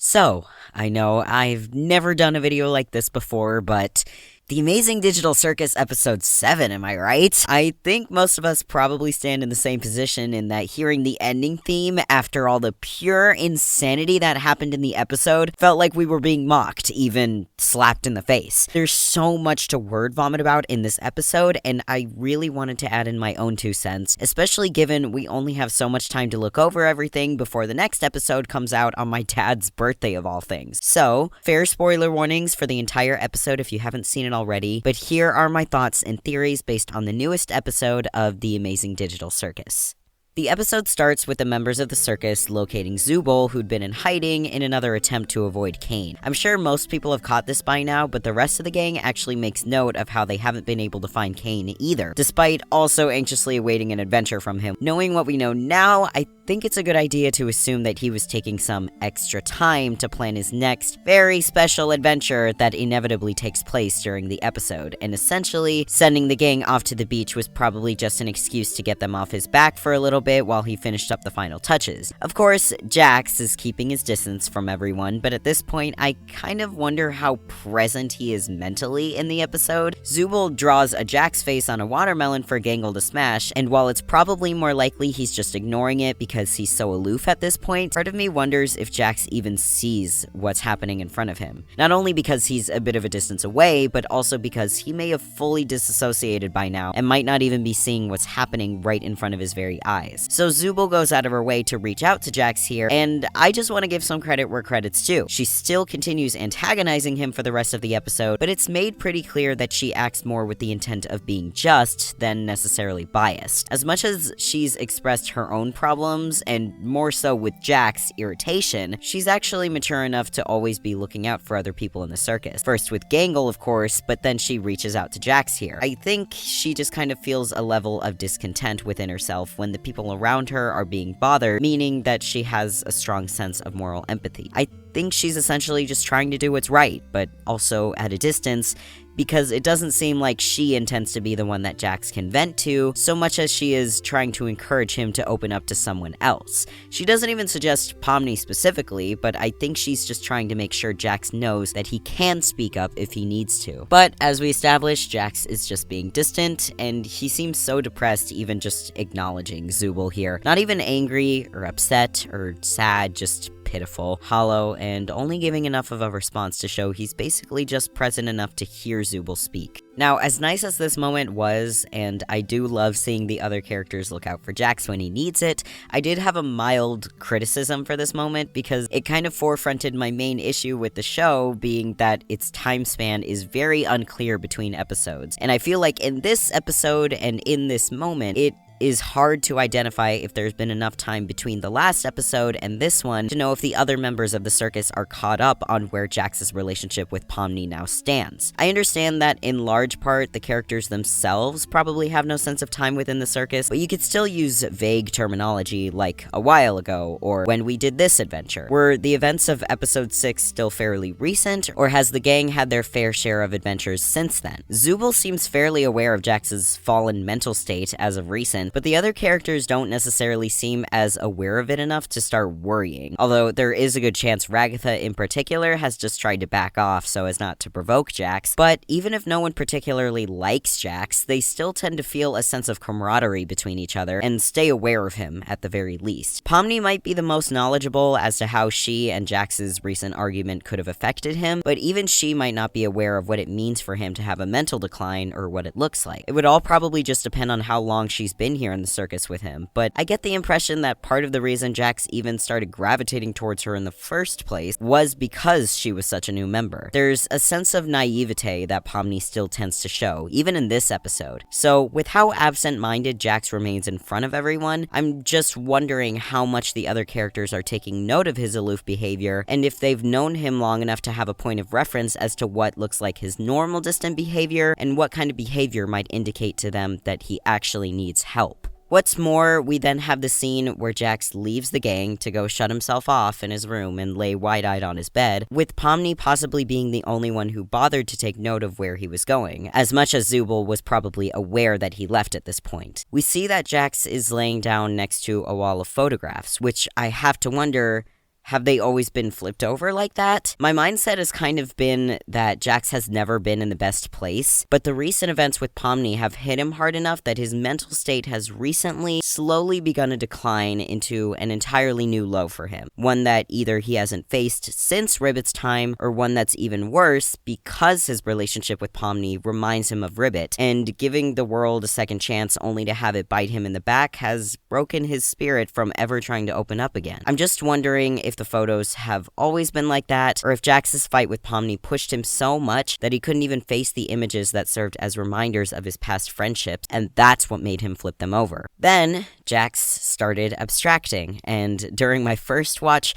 So, I know I've never done a video like this before, but The Amazing Digital Circus episode 7, am I right? I think most of us probably stand in the same position in that hearing the ending theme after all the pure insanity that happened in the episode felt like we were being mocked, even slapped in the face. There's so much to word vomit about in this episode, and I really wanted to add in my own 2 cents, especially given we only have so much time to look over everything before the next episode comes out on my dad's birthday of all things. So, fair spoiler warnings for the entire episode if you haven't seen it already, but here are my thoughts and theories based on the newest episode of The Amazing Digital Circus. The episode starts with the members of the circus locating Zubul, who'd been in hiding, in another attempt to avoid Kane. I'm sure most people have caught this by now, but the rest of the gang actually makes note of how they haven't been able to find Kane either, despite also anxiously awaiting an adventure from him. Knowing what we know now, I think it's a good idea to assume that he was taking some extra time to plan his next very special adventure that inevitably takes place during the episode, and essentially, sending the gang off to the beach was probably just an excuse to get them off his back for a little bit while he finished up the final touches. Of course, Jax is keeping his distance from everyone, but at this point, I kind of wonder how present he is mentally in the episode. Zubul draws a Jax face on a watermelon for Gangle to smash, and while it's probably more likely he's just ignoring it because he's so aloof at this point, part of me wonders if Jax even sees what's happening in front of him. Not only because he's a bit of a distance away, but also because he may have fully disassociated by now and might not even be seeing what's happening right in front of his very eyes. So Zubul goes out of her way to reach out to Jax here, and I just want to give some credit where credit's due. She still continues antagonizing him for the rest of the episode, but it's made pretty clear that she acts more with the intent of being just than necessarily biased. As much as she's expressed her own problems, and more so with Jax's irritation, she's actually mature enough to always be looking out for other people in the circus. First with Gangle, of course, but then she reaches out to Jax here. I think she just kind of feels a level of discontent within herself when the people around her are being bothered, meaning that she has a strong sense of moral empathy. I think she's essentially just trying to do what's right, but also at a distance, because it doesn't seem like she intends to be the one that Jax can vent to, so much as she is trying to encourage him to open up to someone else. She doesn't even suggest Pomni specifically, but I think she's just trying to make sure Jax knows that he can speak up if he needs to. But as we established, Jax is just being distant, and he seems so depressed even just acknowledging Zubul here. Not even angry or upset or sad, just pitiful, hollow, and only giving enough of a response to show he's basically just present enough to hear Zubul speak. Now, as nice as this moment was, and I do love seeing the other characters look out for Jax when he needs it, I did have a mild criticism for this moment because it kind of forefronted my main issue with the show, being that its time span is very unclear between episodes. And I feel like in this episode and in this moment, it is hard to identify if there's been enough time between the last episode and this one to know if the other members of the circus are caught up on where Jax's relationship with Pomni now stands. I understand that in large part the characters themselves probably have no sense of time within the circus, but you could still use vague terminology like a while ago or when we did this adventure. Were the events of episode 6 still fairly recent, or has the gang had their fair share of adventures since then? Zubul seems fairly aware of Jax's fallen mental state as of recent, but the other characters don't necessarily seem as aware of it enough to start worrying, although there is a good chance Ragatha in particular has just tried to back off so as not to provoke Jax. But even if no one particularly likes Jax, they still tend to feel a sense of camaraderie between each other and stay aware of him at the very least. Pomni might be the most knowledgeable as to how she and Jax's recent argument could have affected him, but even she might not be aware of what it means for him to have a mental decline or what it looks like. It would all probably just depend on how long she's been here in the circus with him, but I get the impression that part of the reason Jax even started gravitating towards her in the first place was because she was such a new member. There's a sense of naivete that Pomni still tends to show, even in this episode. So with how absent-minded Jax remains in front of everyone, I'm just wondering how much the other characters are taking note of his aloof behavior, and if they've known him long enough to have a point of reference as to what looks like his normal distant behavior, and what kind of behavior might indicate to them that he actually needs help. What's more, we then have the scene where Jax leaves the gang to go shut himself off in his room and lay wide-eyed on his bed, with Pomni possibly being the only one who bothered to take note of where he was going, as much as Zubul was probably aware that he left at this point. We see that Jax is laying down next to a wall of photographs, which I have to wonder, Have they always been flipped over like that? My mindset has kind of been that Jax has never been in the best place, but the recent events with Pomni have hit him hard enough that his mental state has recently slowly begun to decline into an entirely new low for him. One that either he hasn't faced since Ribbit's time, or one that's even worse because his relationship with Pomni reminds him of Ribbit, and giving the world a second chance only to have it bite him in the back has broken his spirit from ever trying to open up again. I'm just wondering if the photos have always been like that, or if Jax's fight with Pomni pushed him so much that he couldn't even face the images that served as reminders of his past friendships, and that's what made him flip them over. Then, Jax started abstracting, and during my first watch,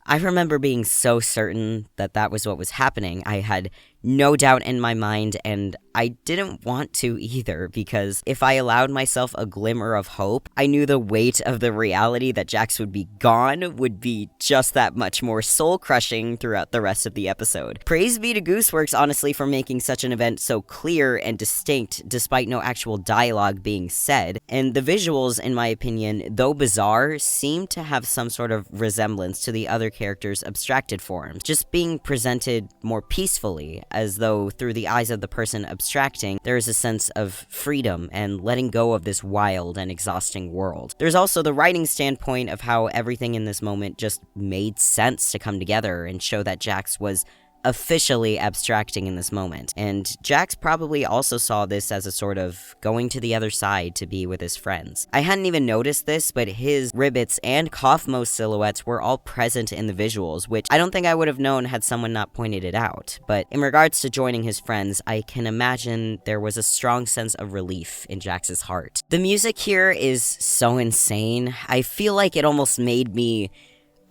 I remember being so certain that that was what was happening. I had no doubt in my mind, and I didn't want to either, because if I allowed myself a glimmer of hope, I knew the weight of the reality that Jax would be gone would be just that much more soul-crushing throughout the rest of the episode. Praise be to Gooseworks, honestly, for making such an event so clear and distinct, despite no actual dialogue being said, and the visuals, in my opinion, though bizarre, seem to have some sort of resemblance to the other characters' abstracted forms, just being presented more peacefully, as though through the eyes of the person abstracting, there is a sense of freedom and letting go of this wild and exhausting world. There's also the writing standpoint of how everything in this moment just made sense to come together and show that Jax was officially abstracting in this moment. And Jax probably also saw this as a sort of going to the other side to be with his friends. I hadn't even noticed this, but his Ribbits and Kaufmo silhouettes were all present in the visuals, which I don't think I would have known had someone not pointed it out. But in regards to joining his friends, I can imagine there was a strong sense of relief in Jax's heart. The music here is so insane. I feel like it almost made me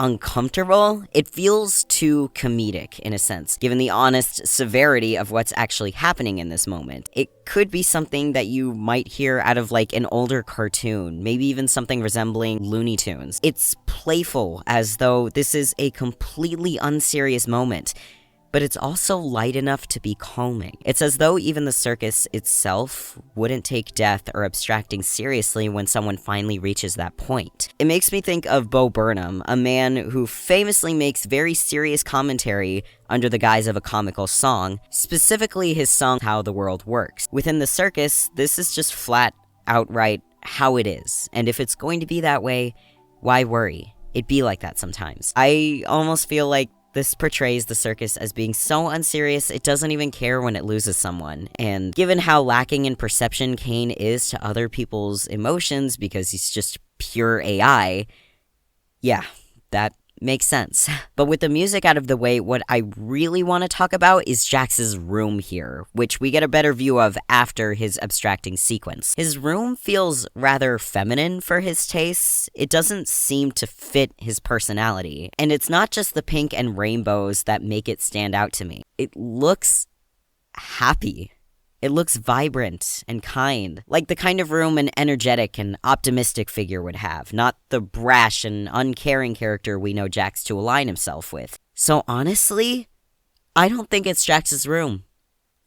uncomfortable. It feels too comedic in a sense, given the honest severity of what's actually happening in this moment. It could be something that you might hear out of like an older cartoon, maybe even something resembling Looney Tunes. It's playful, as though this is a completely unserious moment, but it's also light enough to be calming. It's as though even the circus itself wouldn't take death or abstracting seriously when someone finally reaches that point. It makes me think of Bo Burnham, a man who famously makes very serious commentary under the guise of a comical song, specifically his song How the World Works. Within the circus, this is just flat, outright how it is, and if it's going to be that way, why worry? It'd be like that sometimes. I almost feel like this portrays the circus as being so unserious it doesn't even care when it loses someone, and given how lacking in perception Kane is to other people's emotions because he's just pure AI, yeah, that makes sense. But with the music out of the way, what I really want to talk about is Jax's room here, which we get a better view of after his abstracting sequence. His room feels rather feminine for his tastes. It doesn't seem to fit his personality, and it's not just the pink and rainbows that make it stand out to me. It looks happy. It looks vibrant and kind, like the kind of room an energetic and optimistic figure would have, not the brash and uncaring character we know Jax to align himself with. So honestly, I don't think it's Jax's room.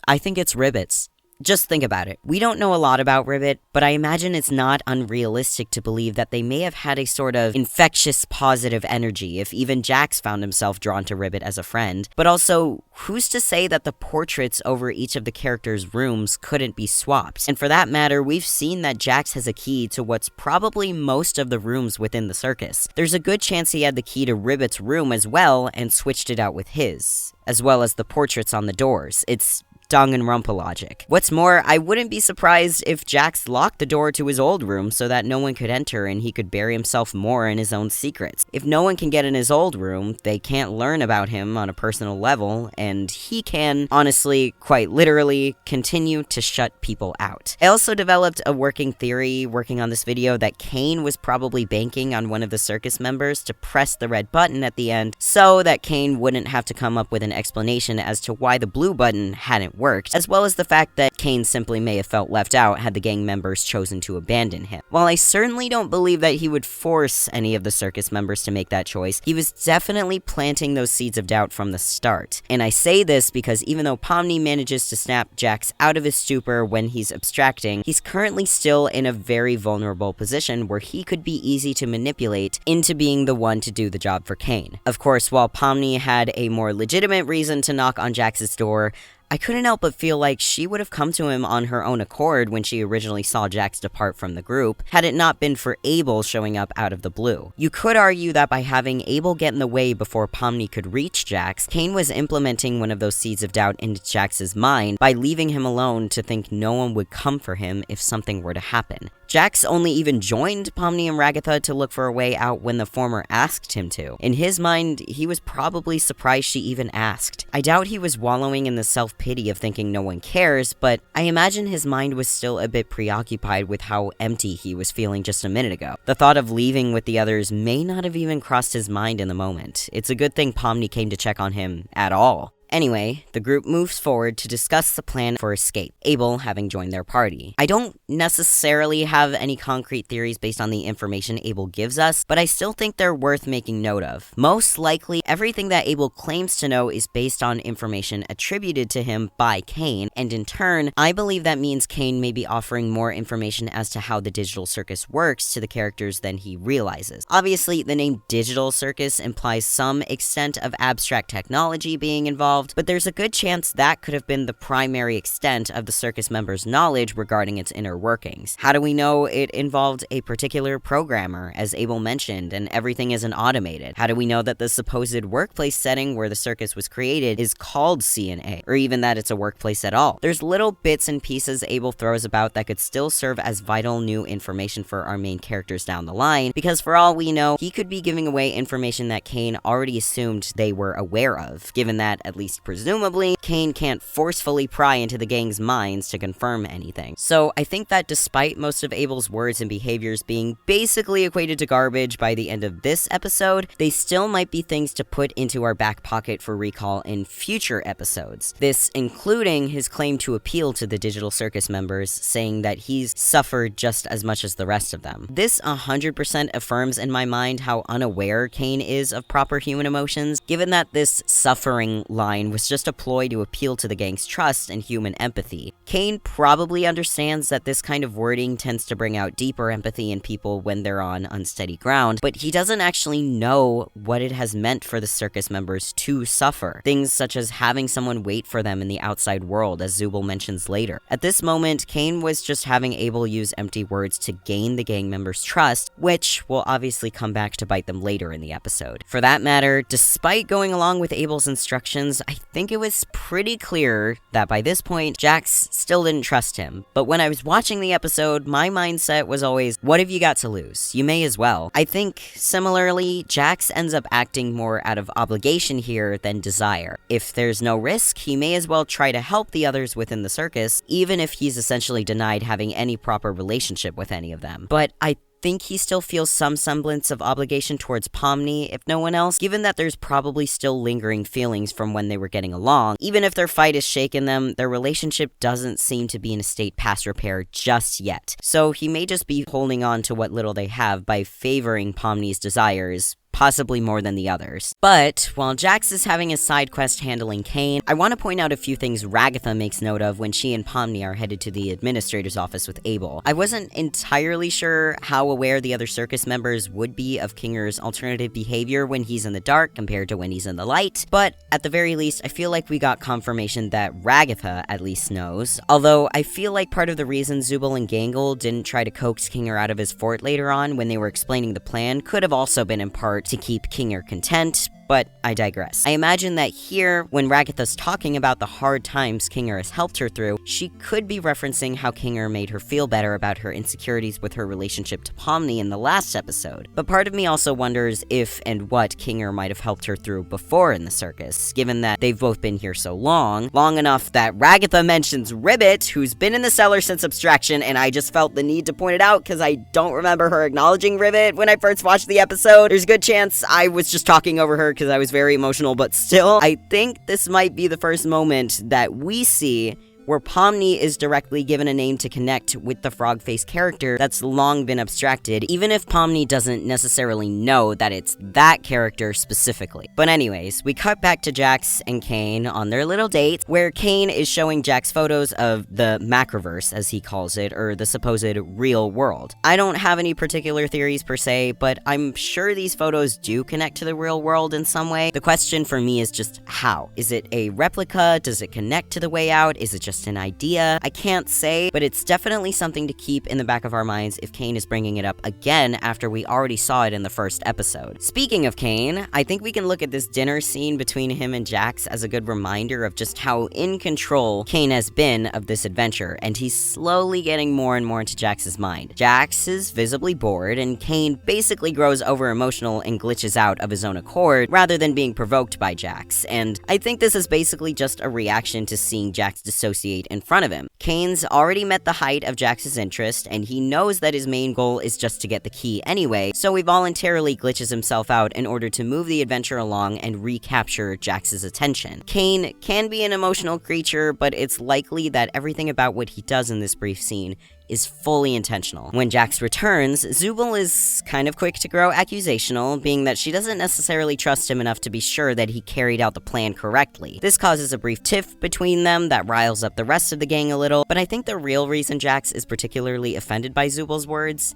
I think it's Ribbit's. Just think about it. We don't know a lot about Ribbit, but I imagine it's not unrealistic to believe that they may have had a sort of infectious positive energy if even Jax found himself drawn to Ribbit as a friend. But also, who's to say that the portraits over each of the characters' rooms couldn't be swapped? And for that matter, we've seen that Jax has a key to what's probably most of the rooms within the circus. There's a good chance he had the key to Ribbit's room as well and switched it out with his, as well as the portraits on the doors. It's Danganronpa logic. What's more, I wouldn't be surprised if Jax locked the door to his old room so that no one could enter and he could bury himself more in his own secrets. If no one can get in his old room, they can't learn about him on a personal level, and he can, honestly, quite literally, continue to shut people out. I also developed a working theory working on this video that Kane was probably banking on one of the circus members to press the red button at the end so that Kane wouldn't have to come up with an explanation as to why the blue button hadn't worked. worked, as well as the fact that Kane simply may have felt left out had the gang members chosen to abandon him. While I certainly don't believe that he would force any of the circus members to make that choice, he was definitely planting those seeds of doubt from the start. And I say this because even though Pomni manages to snap Jax out of his stupor when he's abstracting, he's currently still in a very vulnerable position where he could be easy to manipulate into being the one to do the job for Kane. Of course, while Pomni had a more legitimate reason to knock on Jax's door, I couldn't help but feel like she would have come to him on her own accord when she originally saw Jax depart from the group, had it not been for Abel showing up out of the blue. You could argue that by having Abel get in the way before Pomni could reach Jax, Kane was implementing one of those seeds of doubt into Jax's mind by leaving him alone to think no one would come for him if something were to happen. Jax only even joined Pomni and Ragatha to look for a way out when the former asked him to. In his mind, he was probably surprised she even asked. I doubt he was wallowing in the self-pity of thinking no one cares, but I imagine his mind was still a bit preoccupied with how empty he was feeling just a minute ago. The thought of leaving with the others may not have even crossed his mind in the moment. It's a good thing Pomni came to check on him at all. Anyway, the group moves forward to discuss the plan for escape, Abel having joined their party. I don't necessarily have any concrete theories based on the information Abel gives us, but I still think they're worth making note of. Most likely, everything that Abel claims to know is based on information attributed to him by Kane, and in turn, I believe that means Kane may be offering more information as to how the digital circus works to the characters than he realizes. Obviously, the name digital circus implies some extent of abstract technology being involved, but there's a good chance that could have been the primary extent of the circus members' knowledge regarding its inner workings. How do we know it involved a particular programmer, as Abel mentioned, and everything isn't automated? How do we know that the supposed workplace setting where the circus was created is called C&A, or even that it's a workplace at all? There's little bits and pieces Abel throws about that could still serve as vital new information for our main characters down the line, because for all we know, he could be giving away information that Kane already assumed they were aware of, given that, at least presumably, Kane can't forcefully pry into the gang's minds to confirm anything. So I think that despite most of Abel's words and behaviors being basically equated to garbage by the end of this episode, they still might be things to put into our back pocket for recall in future episodes. This including his claim to appeal to the digital circus members, saying that he's suffered just as much as the rest of them. This 100% affirms in my mind how unaware Kane is of proper human emotions, given that this suffering line was just a ploy to appeal to the gang's trust and human empathy. Kane probably understands that this kind of wording tends to bring out deeper empathy in people when they're on unsteady ground, but he doesn't actually know what it has meant for the circus members to suffer. Things such as having someone wait for them in the outside world, as Zubul mentions later. At this moment, Kane was just having Abel use empty words to gain the gang members' trust, which will obviously come back to bite them later in the episode. For that matter, despite going along with Abel's instructions, I think it was pretty clear that by this point, Jax still didn't trust him. But when I was watching the episode, my mindset was always, what have you got to lose? You may as well. I think, similarly, Jax ends up acting more out of obligation here than desire. If there's no risk, he may as well try to help the others within the circus, even if he's essentially denied having any proper relationship with any of them. But I think he still feels some semblance of obligation towards Pomni, if no one else, given that there's probably still lingering feelings from when they were getting along. Even if their fight has shaken them, their relationship doesn't seem to be in a state past repair just yet. So he may just be holding on to what little they have by favoring Pomni's desires, possibly more than the others. But while Jax is having a side quest handling Kane, I want to point out a few things Ragatha makes note of when she and Pomni are headed to the administrator's office with Abel. I wasn't entirely sure how aware the other circus members would be of Kinger's alternative behavior when he's in the dark compared to when he's in the light, but at the very least, I feel like we got confirmation that Ragatha at least knows. Although I feel like part of the reason Zubul and Gangle didn't try to coax Kinger out of his fort later on when they were explaining the plan could have also been in part to keep Kinger content, but I digress. I imagine that here, when Ragatha's talking about the hard times Kinger has helped her through, she could be referencing how Kinger made her feel better about her insecurities with her relationship to Pomni in the last episode. But part of me also wonders if and what Kinger might have helped her through before in the circus, given that they've both been here so long enough that Ragatha mentions Ribbit, who's been in the cellar since abstraction, and I just felt the need to point it out because I don't remember her acknowledging Ribbit when I first watched the episode. There's a good chance I was just talking over her here because I was very emotional, but still, I think this might be the first moment that we see where Pomni is directly given a name to connect with the frog-faced character that's long been abstracted, even if Pomni doesn't necessarily know that it's that character specifically. But anyways, we cut back to Jax and Kane on their little date, where Kane is showing Jax photos of the macroverse, as he calls it, or the supposed real world. I don't have any particular theories per se, but I'm sure these photos do connect to the real world in some way. The question for me is just how? Is it a replica? Does it connect to the way out? Is it just an idea? I can't say, but it's definitely something to keep in the back of our minds if Kane is bringing it up again after we already saw it in the first episode. Speaking of Kane, I think we can look at this dinner scene between him and Jax as a good reminder of just how in control Kane has been of this adventure, and he's slowly getting more and more into Jax's mind. Jax is visibly bored, and Kane basically grows over-emotional and glitches out of his own accord rather than being provoked by Jax, and I think this is basically just a reaction to seeing Jax dissociate in front of him. Kane's already met the height of Jax's interest, and he knows that his main goal is just to get the key anyway, so he voluntarily glitches himself out in order to move the adventure along and recapture Jax's attention. Kane can be an emotional creature, but it's likely that everything about what he does in this brief scene is fully intentional. When Jax returns, Zubul is kind of quick to grow accusational, being that she doesn't necessarily trust him enough to be sure that he carried out the plan correctly. This causes a brief tiff between them that riles up the rest of the gang a little, but I think the real reason Jax is particularly offended by Zubul's words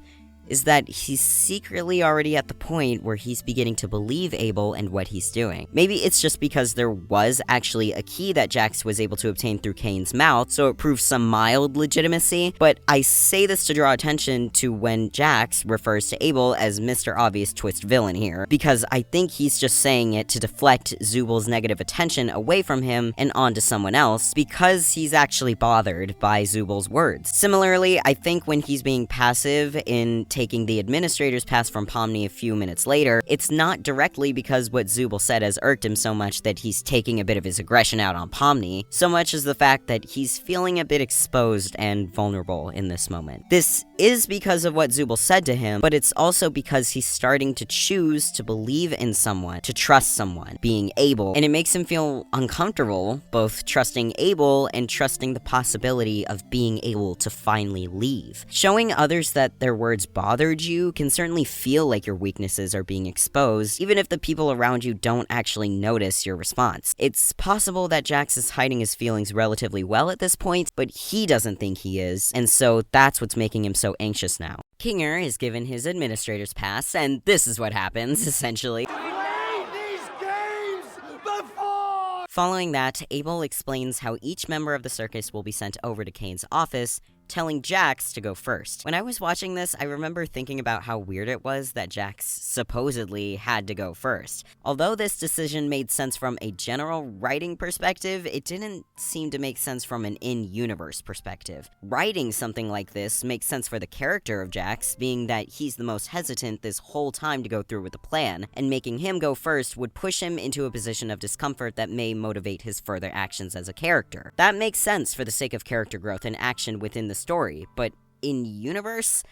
is that he's secretly already at the point where he's beginning to believe Abel and what he's doing. Maybe it's just because there was actually a key that Jax was able to obtain through Kane's mouth, so it proves some mild legitimacy, but I say this to draw attention to when Jax refers to Abel as Mr. Obvious Twist Villain here, because I think he's just saying it to deflect Zubul's negative attention away from him and onto someone else, because he's actually bothered by Zubul's words. Similarly, I think when he's being passive in taking the administrator's pass from Pomni a few minutes later, it's not directly because what Zubul said has irked him so much that he's taking a bit of his aggression out on Pomni, so much as the fact that he's feeling a bit exposed and vulnerable in this moment. This is because of what Zubul said to him, but it's also because he's starting to choose to believe in someone, to trust someone, being Abel, and it makes him feel uncomfortable, both trusting Abel and trusting the possibility of being able to finally leave. Showing others that their words bothered you can certainly feel like your weaknesses are being exposed, even if the people around you don't actually notice your response. It's possible that Jax is hiding his feelings relatively well at this point, but he doesn't think he is, and so that's what's making him so anxious now. Kinger is given his administrator's pass, and this is what happens, essentially. Following that, Abel explains how each member of the circus will be sent over to Kane's office, telling Jax to go first. When I was watching this, I remember thinking about how weird it was that Jax supposedly had to go first. Although this decision made sense from a general writing perspective, it didn't seem to make sense from an in-universe perspective. Writing something like this makes sense for the character of Jax, being that he's the most hesitant this whole time to go through with the plan, and making him go first would push him into a position of discomfort that may motivate his further actions as a character. That makes sense for the sake of character growth and action within the story, but in universe,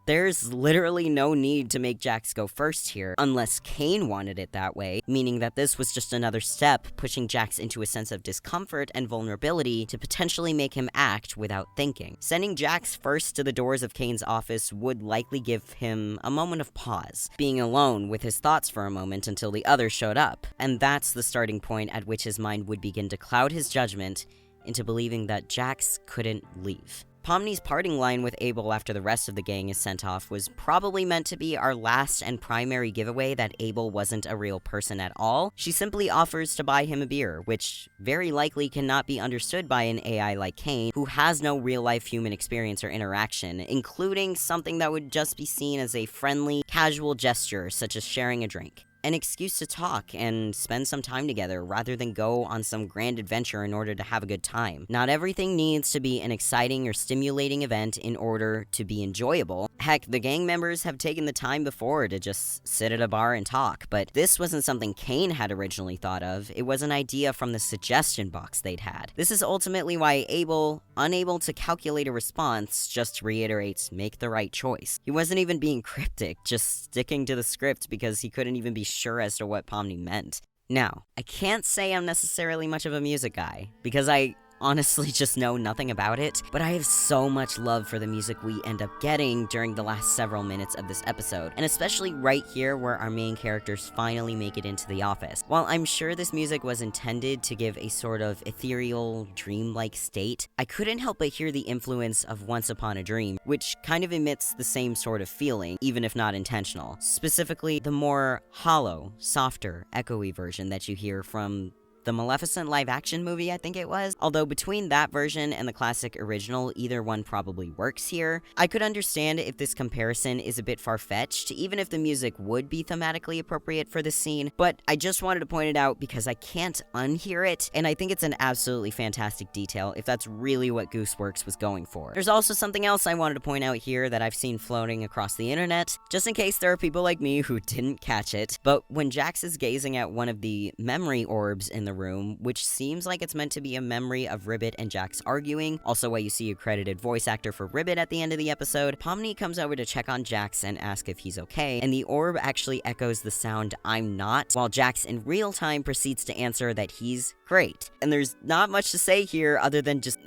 there's literally no need to make Jax go first here, unless Kane wanted it that way, meaning that this was just another step pushing Jax into a sense of discomfort and vulnerability to potentially make him act without thinking. Sending Jax first to the doors of Kane's office would likely give him a moment of pause, being alone with his thoughts for a moment until the others showed up, and that's the starting point at which his mind would begin to cloud his judgment into believing that Jax couldn't leave. Pomni's parting line with Abel after the rest of the gang is sent off was probably meant to be our last and primary giveaway that Abel wasn't a real person at all. She simply offers to buy him a beer, which very likely cannot be understood by an AI like Kane, who has no real-life human experience or interaction, including something that would just be seen as a friendly, casual gesture, such as sharing a drink. An excuse to talk and spend some time together rather than go on some grand adventure in order to have a good time. Not everything needs to be an exciting or stimulating event in order to be enjoyable. Heck, the gang members have taken the time before to just sit at a bar and talk, but this wasn't something Kane had originally thought of. It was an idea from the suggestion box they'd had. This is ultimately why Abel, unable to calculate a response, just reiterates, make the right choice. He wasn't even being cryptic, just sticking to the script because he couldn't even be sure as to what Pomni meant. Now, I can't say I'm necessarily much of a music guy, because I honestly just know nothing about it, but I have so much love for the music we end up getting during the last several minutes of this episode, and especially right here where our main characters finally make it into the office. While I'm sure this music was intended to give a sort of ethereal, dreamlike state, I couldn't help but hear the influence of Once Upon a Dream, which kind of emits the same sort of feeling, even if not intentional. Specifically, the more hollow, softer, echoey version that you hear from the Maleficent live-action movie, I think it was. Although between that version and the classic original, either one probably works here. I could understand if this comparison is a bit far-fetched, even if the music would be thematically appropriate for this scene, but I just wanted to point it out because I can't unhear it, and I think it's an absolutely fantastic detail if that's really what Gooseworks was going for. There's also something else I wanted to point out here that I've seen floating across the internet, just in case there are people like me who didn't catch it, but when Jax is gazing at one of the memory orbs in the room, which seems like it's meant to be a memory of Ribbit and Jax arguing, also why you see a credited voice actor for Ribbit at the end of the episode, Pomni comes over to check on Jax and ask if he's okay, and the orb actually echoes the sound "I'm not," while Jax in real time proceeds to answer that he's great. And there's not much to say here other than just,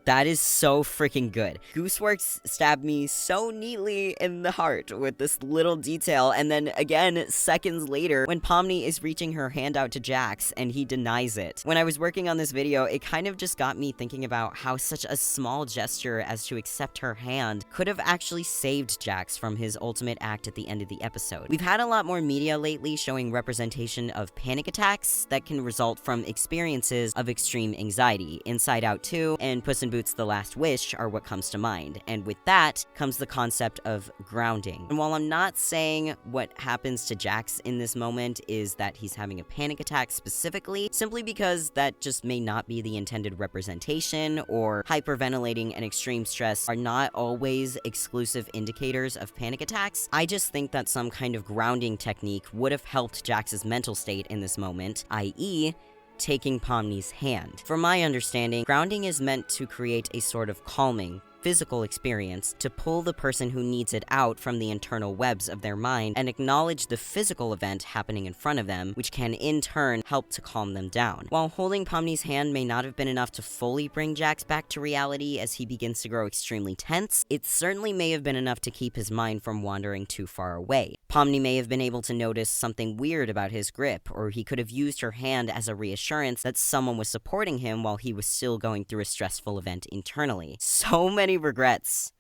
that is so freaking good. Gooseworks stabbed me so neatly in the heart with this little detail, and then again, seconds later, when Pomni is reaching her hand out to Jax and he denies it. When I was working on this video, it kind of just got me thinking about how such a small gesture as to accept her hand could have actually saved Jax from his ultimate act at the end of the episode. We've had a lot more media lately showing representation of panic attacks that can result from experiences of extreme anxiety. Inside Out 2 and Puss in Boots: The Last Wish are what comes to mind, and with that comes the concept of grounding. And while I'm not saying what happens to Jax in this moment is that he's having a panic attack specifically, simply because that just may not be the intended representation, or hyperventilating and extreme stress are not always exclusive indicators of panic attacks. I just think that some kind of grounding technique would have helped Jax's mental state in this moment, i.e., taking Pomni's hand. From my understanding, grounding is meant to create a sort of calming, physical experience to pull the person who needs it out from the internal webs of their mind and acknowledge the physical event happening in front of them, which can in turn help to calm them down. While holding Pomni's hand may not have been enough to fully bring Jax back to reality as he begins to grow extremely tense, it certainly may have been enough to keep his mind from wandering too far away. Pomni may have been able to notice something weird about his grip, or he could have used her hand as a reassurance that someone was supporting him while he was still going through a stressful event internally. So many regrets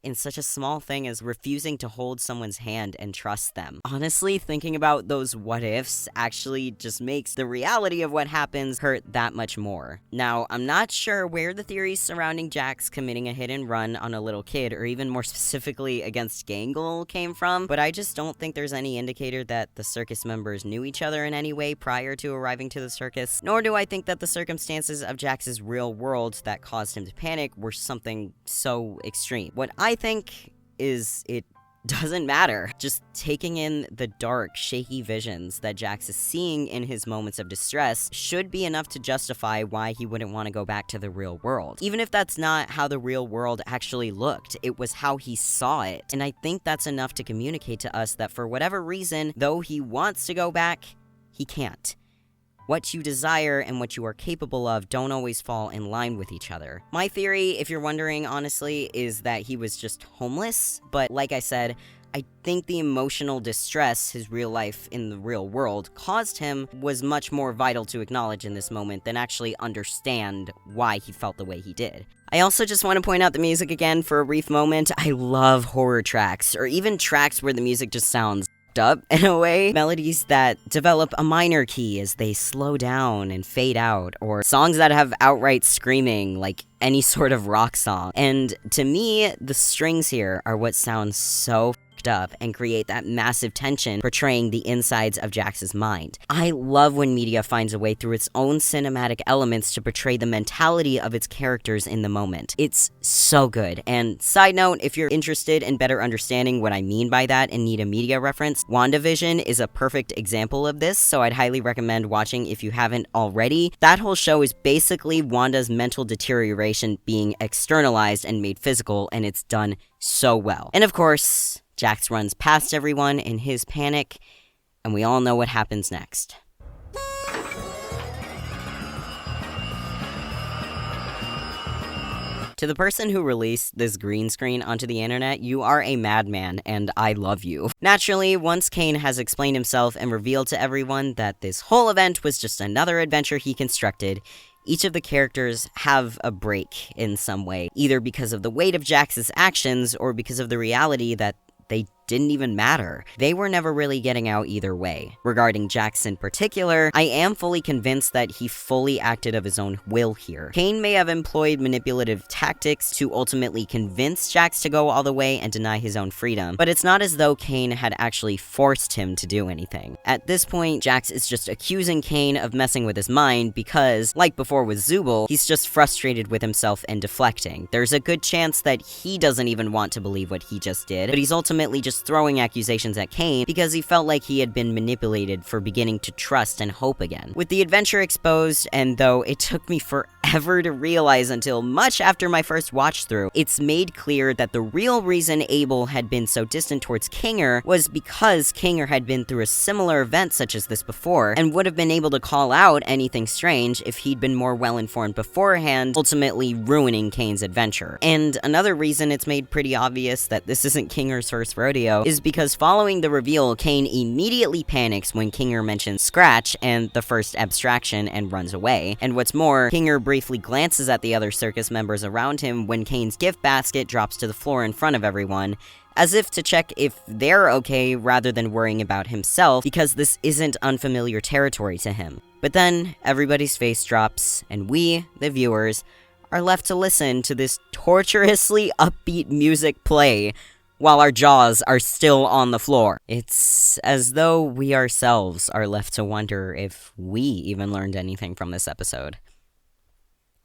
in such a small thing as refusing to hold someone's hand and trust them. Honestly, thinking about those what ifs actually just makes the reality of what happens hurt that much more. Now, I'm not sure where the theories surrounding Jax committing a hit and run on a little kid, or even more specifically against Gangle, came from, but I just don't think there's any indicator that the circus members knew each other in any way prior to arriving to the circus, nor do I think that the circumstances of Jax's real world that caused him to panic were something so extreme. What I think is it doesn't matter. Just taking in the dark, shaky visions that Jax is seeing in his moments of distress should be enough to justify why he wouldn't want to go back to the real world. Even if that's not how the real world actually looked, it was how he saw it. And I think that's enough to communicate to us that for whatever reason, though he wants to go back, he can't. What you desire and what you are capable of don't always fall in line with each other. My theory, if you're wondering honestly, is that he was just homeless, but like I said, I think the emotional distress his real life in the real world caused him was much more vital to acknowledge in this moment than actually understand why he felt the way he did. I also just want to point out the music again for a brief moment. I love horror tracks, or even tracks where the music just sounds up in a way. Melodies that develop a minor key as they slow down and fade out, or songs that have outright screaming like any sort of rock song. And to me, the strings here are what sounds so up and create that massive tension portraying the insides of Jax's mind. I love when media finds a way through its own cinematic elements to portray the mentality of its characters in the moment. It's so good. And side note, if you're interested in better understanding what I mean by that and need a media reference, WandaVision is a perfect example of this, so I'd highly recommend watching if you haven't already. That whole show is basically Wanda's mental deterioration being externalized and made physical, and it's done so well. And of course, Jax runs past everyone in his panic, and we all know what happens next. To the person who released this green screen onto the internet, you are a madman, and I love you. Naturally, once Kane has explained himself and revealed to everyone that this whole event was just another adventure he constructed, each of the characters have a break in some way, either because of the weight of Jax's actions or because of the reality that they didn't even matter. They were never really getting out either way. Regarding Jax in particular, I am fully convinced that he fully acted of his own will here. Kane may have employed manipulative tactics to ultimately convince Jax to go all the way and deny his own freedom, but it's not as though Kane had actually forced him to do anything. At this point, Jax is just accusing Kane of messing with his mind because, like before with Zubul, he's just frustrated with himself and deflecting. There's a good chance that he doesn't even want to believe what he just did, but he's ultimately just throwing accusations at Kane because he felt like he had been manipulated for beginning to trust and hope again. With the adventure exposed, and though it took me forever to realize until much after my first watch through, it's made clear that the real reason Abel had been so distant towards Kinger was because Kinger had been through a similar event such as this before, and would have been able to call out anything strange if he'd been more well-informed beforehand, ultimately ruining Kane's adventure. And another reason it's made pretty obvious that this isn't Kinger's first rodeo is because following the reveal, Kane immediately panics when Kinger mentions Scratch and the first abstraction and runs away. And what's more, Kinger briefly glances at the other circus members around him when Kane's gift basket drops to the floor in front of everyone, as if to check if they're okay rather than worrying about himself, because this isn't unfamiliar territory to him. But then, everybody's face drops, and we, the viewers, are left to listen to this torturously upbeat music play while our jaws are still on the floor. It's as though we ourselves are left to wonder if we even learned anything from this episode.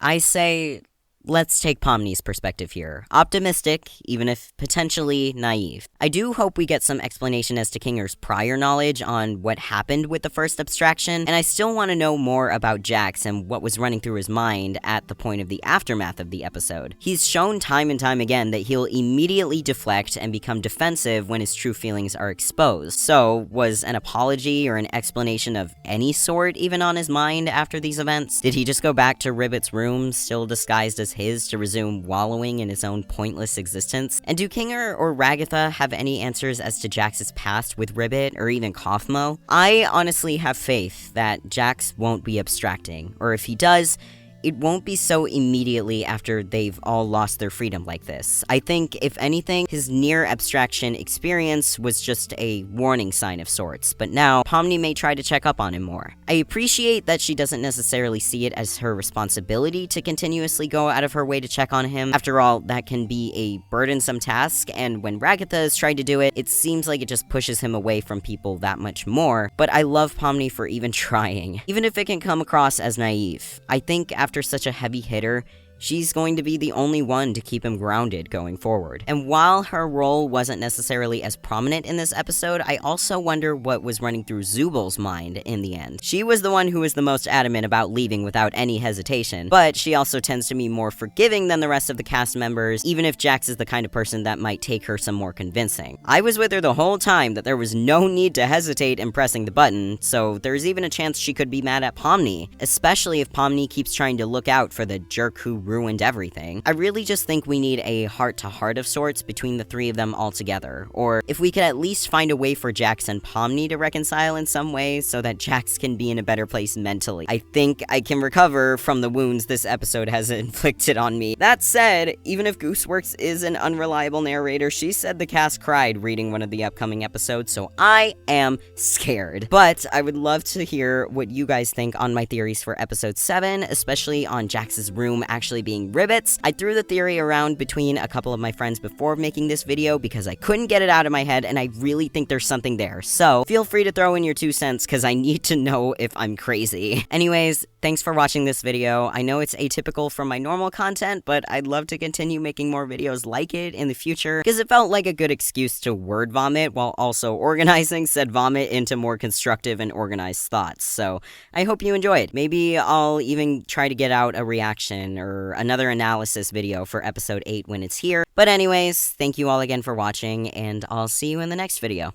I say, let's take Pomni's perspective here. Optimistic, even if potentially naive. I do hope we get some explanation as to Kinger's prior knowledge on what happened with the first abstraction, and I still want to know more about Jax and what was running through his mind at the point of the aftermath of the episode. He's shown time and time again that he'll immediately deflect and become defensive when his true feelings are exposed. So, was an apology or an explanation of any sort even on his mind after these events? Did he just go back to Ribbit's room, still disguised as his, to resume wallowing in his own pointless existence? And do Kinger or Ragatha have any answers as to Jax's past with Ribbit or even Kaufmo? I honestly have faith that Jax won't be abstracting, or if he does, it won't be so immediately after they've all lost their freedom like this. I think, if anything, his near abstraction experience was just a warning sign of sorts, but now Pomni may try to check up on him more. I appreciate that she doesn't necessarily see it as her responsibility to continuously go out of her way to check on him. After all, that can be a burdensome task, and when Ragatha has tried to do it, it seems like it just pushes him away from people that much more. But I love Pomni for even trying, even if it can come across as naive. I think after such a heavy hitter, she's going to be the only one to keep him grounded going forward. And while her role wasn't necessarily as prominent in this episode, I also wonder what was running through Zubul's mind in the end. She was the one who was the most adamant about leaving without any hesitation, but she also tends to be more forgiving than the rest of the cast members, even if Jax is the kind of person that might take her some more convincing. I was with her the whole time that there was no need to hesitate in pressing the button, so there's even a chance she could be mad at Pomni, especially if Pomni keeps trying to look out for the jerk who ruined everything. I really just think we need a heart-to-heart of sorts between the three of them all together, or if we could at least find a way for Jax and Pomni to reconcile in some way so that Jax can be in a better place mentally. I think I can recover from the wounds this episode has inflicted on me. That said, even if Gooseworks is an unreliable narrator, she said the cast cried reading one of the upcoming episodes, so I am scared. But I would love to hear what you guys think on my theories for episode 7, especially on Jax's room actually being Ribbit's. I threw the theory around between a couple of my friends before making this video because I couldn't get it out of my head, and I really think there's something there. So feel free to throw in your 2 cents because I need to know if I'm crazy. Anyways, thanks for watching this video. I know it's atypical from my normal content, but I'd love to continue making more videos like it in the future because it felt like a good excuse to word vomit while also organizing said vomit into more constructive and organized thoughts. So I hope you enjoyed. Maybe I'll even try to get out a reaction or another analysis video for episode 8 when it's here. But anyways, thank you all again for watching, and I'll see you in the next video.